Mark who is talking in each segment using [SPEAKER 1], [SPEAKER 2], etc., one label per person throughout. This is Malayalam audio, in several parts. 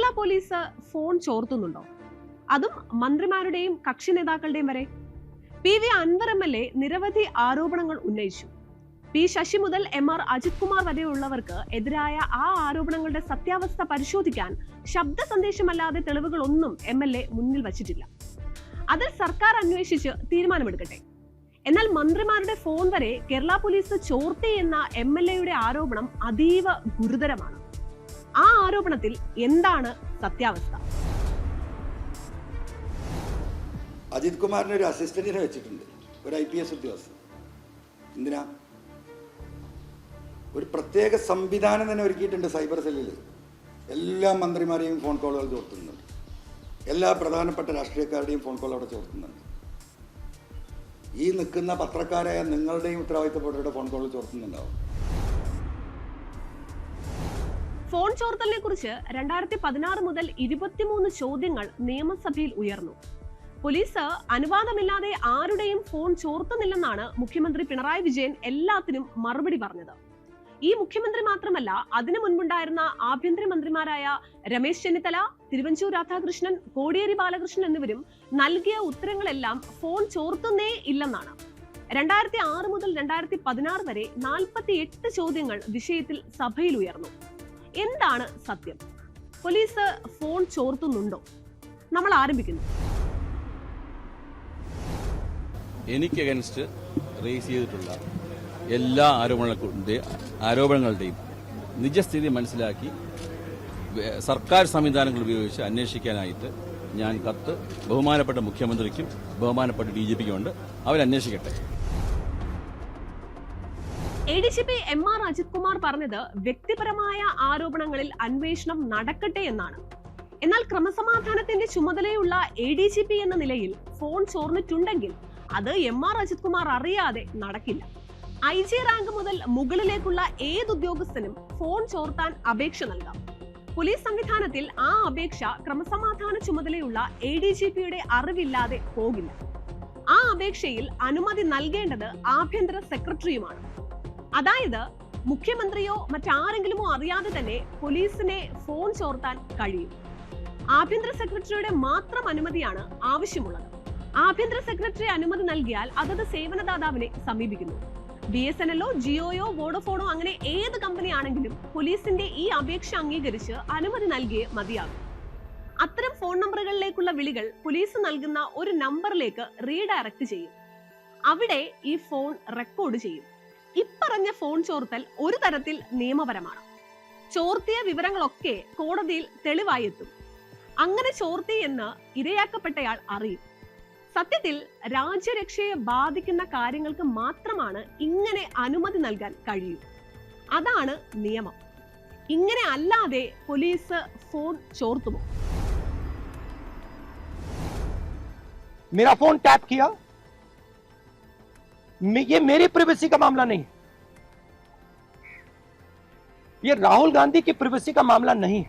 [SPEAKER 1] Kerala police phone ചോർത്തുന്നുണ്ടോ? അതും മന്ത്രിമാരുടെയും കക്ഷി നേതാക്കളുടെയും വരെ. PV അൻവർ MLA നിരവധി ആരോപണങ്ങൾ ഉന്നയിച്ചു. P ശശി മുതൽ MR അജിത് കുമാർ വരെയുള്ളവർക്ക് എതിരായ ആ ആരോപണങ്ങളുടെ സത്യാവസ്ഥ പരിശോധിക്കാൻ ശബ്ദ സന്ദേശമല്ലാതെ തെളിവുകളൊന്നും MLA മുന്നിൽ വച്ചിട്ടില്ല. അതിൽ സർക്കാർ അന്വേഷിച്ച് തീരുമാനമെടുക്കട്ടെ. എന്നാൽ മന്ത്രിമാരുടെ ഫോൺ വരെ കേരള പോലീസ് ചോർത്തി എന്ന MLAയുടെ ആരോപണം അതീവ ഗുരുതരമാണ്. ആ ആരോപണത്തിൽ എന്താണ് സത്യാവസ്ഥ?
[SPEAKER 2] അജിത് കുമാറിന് ഒരു അസിസ്റ്റന്റിനെ വെച്ചിട്ടുണ്ട്, ഒരു IPS ഉദ്യോഗസ്ഥൻ. എന്തിനാ? ഒരു പ്രത്യേക സംവിധാനം തന്നെ ഒരുക്കിയിട്ടുണ്ട് സൈബർ സെല്ലിൽ. എല്ലാ മന്ത്രിമാരെയും ഫോൺ കോളുകൾ ചോർത്തുന്നുണ്ട്, എല്ലാ പ്രധാനപ്പെട്ട രാഷ്ട്രീയക്കാരുടെയും ഫോൺ കോൾ അവിടെ ചോർത്തുന്നുണ്ട്. ഈ നിൽക്കുന്ന പത്രക്കാരായ നിങ്ങളുടെയും ഉത്തരവാദിത്തപ്പെട്ടവരുടെ ഫോൺ കോൾ ചോർത്തുന്നുണ്ടാവും.
[SPEAKER 1] ഫോൺ ചോർത്തലിനെ കുറിച്ച് 2016 മുതൽ 23 ചോദ്യങ്ങൾ നിയമസഭയിൽ ഉയർന്നു. പോലീസ് അനുവാദമില്ലാതെ ആരുടെയും ഫോൺ ചോർത്തുന്നില്ലെന്നാണ് മുഖ്യമന്ത്രി പിണറായി വിജയൻ എല്ലാത്തിനും മറുപടി പറഞ്ഞത്. ഈ മുഖ്യമന്ത്രി മാത്രമല്ല, അതിനു മുൻപുണ്ടായിരുന്ന ആഭ്യന്തരമന്ത്രിമാരായ രമേശ് ചെന്നിത്തല, തിരുവഞ്ചൂർ രാധാകൃഷ്ണൻ, കോടിയേരി ബാലകൃഷ്ണൻ എന്നിവരും നൽകിയ ഉത്തരങ്ങളെല്ലാം ഫോൺ ചോർത്തുന്നേ ഇല്ലെന്നാണ്. 2006 മുതൽ 2016 വരെ 48 ചോദ്യങ്ങൾ വിഷയത്തിൽ സഭയിൽ ഉയർന്നു. എന്താണ് സത്യം? പോലീസ് ഫോൺ ചോർത്തുന്നുണ്ടോ? നമ്മൾ ആരംഭിക്കുന്നു.
[SPEAKER 3] എനിക്ക് അഗൻസ്റ്റ് റേസ് ചെയ്തിട്ടുള്ള എല്ലാ ആരോപണങ്ങളുടെയും നിജസ്ഥിതി മനസ്സിലാക്കി സർക്കാർ സംവിധാനങ്ങൾ ഉപയോഗിച്ച് അന്വേഷിക്കാനായിട്ട് ഞാൻ കത്ത് ബഹുമാനപ്പെട്ട മുഖ്യമന്ത്രിക്കും ബഹുമാനപ്പെട്ട DGPക്കും ഉണ്ട്. അവരന്വേഷിക്കട്ടെ.
[SPEAKER 1] ADGP MR അജിത് കുമാർ പറഞ്ഞത് വ്യക്തിപരമായ ആരോപണങ്ങളിൽ അന്വേഷണം നടക്കട്ടെ എന്നാണ്. എന്നാൽ ക്രമസമാധാനത്തിന്റെ ചുമതലയുള്ള ADGP എന്ന നിലയിൽ ഫോൺ ചോർന്നിട്ടുണ്ടെങ്കിൽ അത് MR അജിത് കുമാർ അറിയാതെ നടക്കില്ല. IG റാങ്ക് മുതൽ മുകളിലേക്കുള്ള ഏത് ഉദ്യോഗസ്ഥനും ഫോൺ ചോർത്താൻ അപേക്ഷ നൽകാം. പോലീസ് സംവിധാനത്തിൽ ആ അപേക്ഷ ക്രമസമാധാന ചുമതലയുള്ള ADGPയുടെ അറിവില്ലാതെ പോകില്ല. ആ അപേക്ഷയിൽ അനുമതി നൽകേണ്ടത് ആഭ്യന്തര സെക്രട്ടറിയുമാണ്. അതായത് മുഖ്യമന്ത്രിയോ മറ്റാരെങ്കിലുമോ അറിയാതെ തന്നെ പോലീസിനെ ഫോൺ ചോർത്താൻ കഴിയും. ആഭ്യന്തര സെക്രട്ടറിയുടെ മാത്രം അനുമതിയാണ് ആവശ്യമുള്ളത്. ആഭ്യന്തര സെക്രട്ടറി അനുമതി നൽകിയാൽ അതത് സേവനദാതാവിനെ സമീപിക്കുന്നു. BSNLോ ജിയോയോ വോഡഫോണോ അങ്ങനെ ഏത് കമ്പനി ആണെങ്കിലും പോലീസിന്റെ ഈ അപേക്ഷ അംഗീകരിച്ച് അനുമതി നൽകിയേ മതിയാകും. അത്തരം ഫോൺ നമ്പറുകളിലേക്കുള്ള വിളികൾ പോലീസ് നൽകുന്ന ഒരു നമ്പറിലേക്ക് റീഡയറക്ട് ചെയ്യും. അവിടെ ഈ ഫോൺ റെക്കോർഡ് ചെയ്യും. ഇപ്പറഞ്ഞ ഫോൺ ചോർത്തൽ ഒരു തരത്തിൽ നിയമപരമാണ്. ചോർത്തിയ വിവരങ്ങളൊക്കെ കോടതിയിൽ തെളിവായി എത്തും. അങ്ങനെ ചോർത്തി എന്ന് ഇരയാക്കപ്പെട്ടയാൾ അറിയും. സത്യത്തിൽ രാജ്യരക്ഷയെ ബാധിക്കുന്ന കാര്യങ്ങൾക്ക് മാത്രമാണ് ഇങ്ങനെ അനുമതി നൽകാൻ കഴിയൂ. അതാണ് നിയമം. ഇങ്ങനെ അല്ലാതെ പോലീസ് ഫോൺ ചോർത്തുമോ?
[SPEAKER 4] मेरा फोन टैप किया, ये मेरी प्राइवेसी का मामला नहीं, ये राहुल गांधी की प्राइवेसी का मामला नहीं.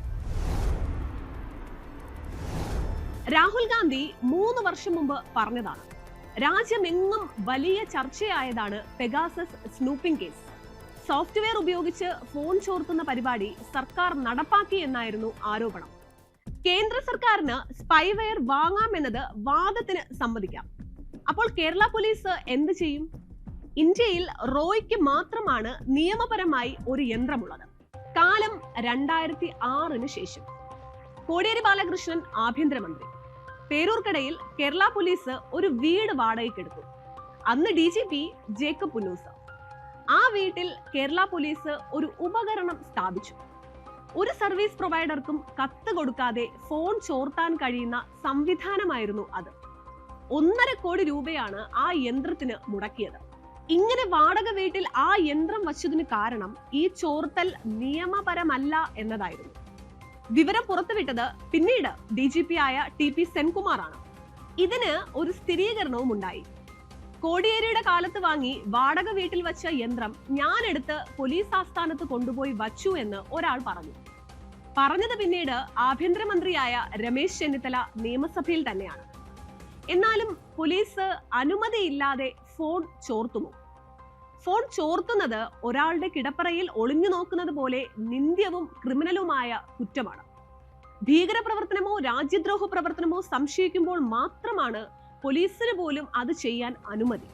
[SPEAKER 1] രാഹുൽ ഗാന്ധി 3 വർഷം മുമ്പ് പറഞ്ഞതാണ്. രാജ്യമെങ്ങും വലിയ ചർച്ചയായതാണ് പെഗാസസ് സ്നൂപ്പിംഗ് കേസ്. സോഫ്റ്റ്വെയർ ഉപയോഗിച്ച് ഫോൺ ചോർത്തുന്ന പരിപാടി സർക്കാർ നടപ്പാക്കി എന്നായിരുന്നു ആരോപണം. കേന്ദ്ര സർക്കാരിന് സ്പൈവെയർ വാങ്ങാമെന്നത് വാദത്തിന് സമ്മതിക്കാം. അപ്പോൾ കേരള പോലീസ് എന്ത് ചെയ്യും? ഇന്ത്യയിൽ റോയ്ക്ക് മാത്രമാണ് നിയമപരമായി ഒരു യന്ത്രമുള്ളത്. കാലം 2006 ശേഷം. കോടിയേരി ബാലകൃഷ്ണൻ ആഭ്യന്തരമന്ത്രി. പേരൂർക്കടയിൽ കേരള പോലീസ് ഒരു വീട് വാടകയ്ക്കെടുത്തു. അന്ന് DGP ജേക്കബ് പുന്നൂസ്. ആ വീട്ടിൽ കേരള പോലീസ് ഒരു ഉപകരണം സ്ഥാപിച്ചു. ഒരു സർവീസ് പ്രൊവൈഡർക്കും കത്ത് കൊടുക്കാതെ ഫോൺ ചോർത്താൻ കഴിയുന്ന സംവിധാനമായിരുന്നു അത്. 1.5 കോടി രൂപയാണ് ആ യന്ത്രത്തിന് മുടക്കിയത്. ഇങ്ങനെ വാടക വീട്ടിൽ ആ യന്ത്രം വച്ചതിന് കാരണം ഈ ചോർത്തൽ നിയമപരമല്ല എന്നതായിരുന്നു. വിവരം പുറത്തുവിട്ടത് പിന്നീട് DGP ആയ TP സെൻകുമാറാണ്. ഇതിന് ഒരു സ്ഥിരീകരണവും ഉണ്ടായി. കോടിയേരിയുടെ കാലത്ത് വാങ്ങി വാടക വീട്ടിൽ വച്ച യന്ത്രം ഞാനെടുത്ത് പോലീസ് ആസ്ഥാനത്ത് കൊണ്ടുപോയി വച്ചു എന്ന് ഒരാൾ പറഞ്ഞു. പറഞ്ഞത് പിന്നീട് ആഭ്യന്തരമന്ത്രിയായ രമേശ് ചെന്നിത്തല നിയമസഭയിൽ തന്നെയാണ്. എന്നാലും പോലീസ് അനുമതിയില്ലാതെ ഫോൺ ചോർത്തുമോ? ഫോൺ ചോർത്തുന്നത് ഒരാളുടെ കിടപ്പറയിൽ ഒളിഞ്ഞു നോക്കുന്നത് പോലെ നിന്ദ്യവും ക്രിമിനലുമായ കുറ്റമാണ്. ഭീകരപ്രവർത്തനമോ രാജ്യദ്രോഹ പ്രവർത്തനമോ സംശയിക്കുമ്പോൾ മാത്രമാണ് പോലീസിന് പോലും അത് ചെയ്യാൻ അനുമതി.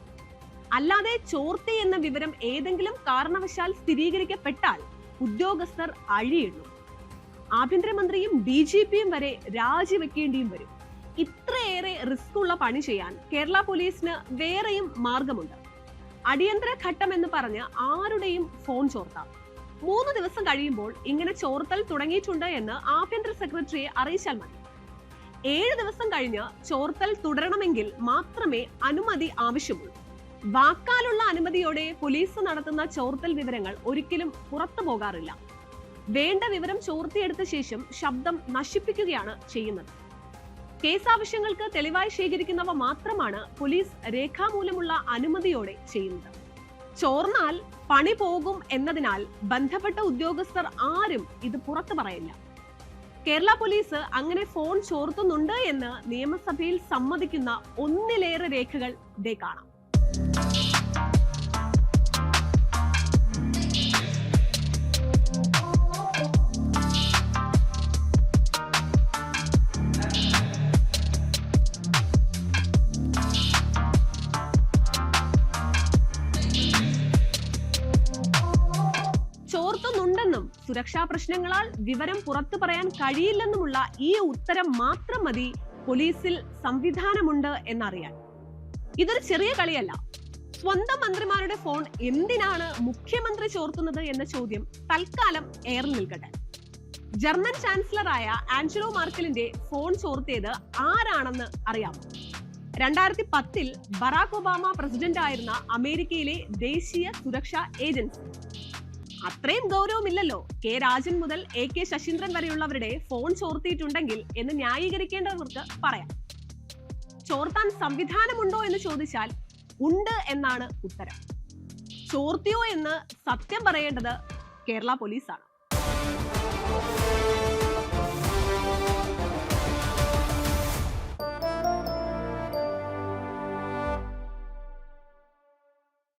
[SPEAKER 1] അല്ലാതെ ചോർത്തി എന്ന വിവരം ഏതെങ്കിലും കാരണവശാൽ സ്ഥിരീകരിക്കപ്പെട്ടാൽ ഉദ്യോഗസ്ഥർ അഴിയിടും. ആഭ്യന്തരമന്ത്രിയും DGPയും വരെ രാജിവെക്കേണ്ടിയും വരും. ഇത്രയേറെ റിസ്ക് ഉള്ള പണി ചെയ്യാൻ കേരള പോലീസിന് വേറെയും മാർഗമുണ്ട്. അടിയന്തര ഘട്ടം എന്ന് പറഞ്ഞ് ആരുടെയും ഫോൺ ചോർത്താം. 3 ദിവസം കഴിയുമ്പോൾ ഇങ്ങനെ ചോർത്തൽ തുടങ്ങിയിട്ടുണ്ട് എന്ന് ആഭ്യന്തര സെക്രട്ടറിയെ അറിയിച്ചാൽ മതി. 7 ദിവസം കഴിഞ്ഞ് ചോർത്തൽ തുടരണമെങ്കിൽ മാത്രമേ അനുമതി ആവശ്യമുള്ളൂ. വാക്കാലുള്ള അനുമതിയോടെ പോലീസ് നടത്തുന്ന ചോർത്തൽ വിവരങ്ങൾ ഒരിക്കലും പുറത്തു പോകാറില്ല. വേണ്ട വിവരം ചോർത്തിയെടുത്ത ശേഷം ശബ്ദം നശിപ്പിക്കുകയാണ് ചെയ്യുന്നത്. കേസാവശ്യങ്ങൾക്ക് തെളിവായി ശേഖരിക്കുന്നവ മാത്രമാണ് പോലീസ് രേഖാമൂലമുള്ള അനുമതിയോടെ ചെയ്യുന്നത്. ചോർന്നാൽ പണി പോകും എന്നതിനാൽ ബന്ധപ്പെട്ട ഉദ്യോഗസ്ഥർ ആരും ഇത് പുറത്തു പറയില്ല. കേരള പോലീസ് അങ്ങനെ ഫോൺ ചോർത്തുന്നുണ്ട് എന്ന് നിയമസഭയിൽ സമ്മതിക്കുന്ന ഒന്നിലേറെ രേഖകൾ ദേ കാണാം. ചോർത്തുന്നുണ്ടെന്നും സുരക്ഷാ പ്രശ്നങ്ങളാൽ വിവരം പുറത്തു പറയാൻ കഴിയില്ലെന്നുമുള്ള ഈ ഉത്തരം മാത്രം മതി പോലീസിൽ സംവിധാനമുണ്ട് എന്നറിയാൻ. ഇതൊരു ചെറിയ കളിയല്ല. സ്വന്തം മന്ത്രിമാരുടെ ഫോൺ എന്തിനാണ് മുഖ്യമന്ത്രി ചോർത്തുന്നത് എന്ന ചോദ്യം തൽക്കാലം എയറിൽ നിൽക്കട്ടെ. ജർമ്മൻ ചാൻസലറായ ആഞ്ചലോ മാർക്കലിന്റെ ഫോൺ ചോർത്തിയത് ആരാണെന്ന് അറിയാമോ? 2010 ബറാക് ഒബാമ പ്രസിഡന്റ് ആയിരുന്ന അമേരിക്കയിലെ ദേശീയ സുരക്ഷാ ഏജൻസി. അത്രയും ഗൗരവമില്ലല്ലോ കെ രാജൻ മുതൽ AK ശശീന്ദ്രൻ വരെയുള്ളവരുടെ ഫോൺ ചോർത്തിയിട്ടുണ്ടെങ്കിൽ എന്ന് ന്യായീകരിക്കേണ്ടവർക്ക് പറയാം. ചോർത്താൻ സംവിധാനമുണ്ടോ എന്ന് ചോദിച്ചാൽ ഉണ്ട് എന്നാണ് ഉത്തരം. ചോർത്തിയോ എന്ന് സത്യം പറയേണ്ടത് കേരള പോലീസാണ്.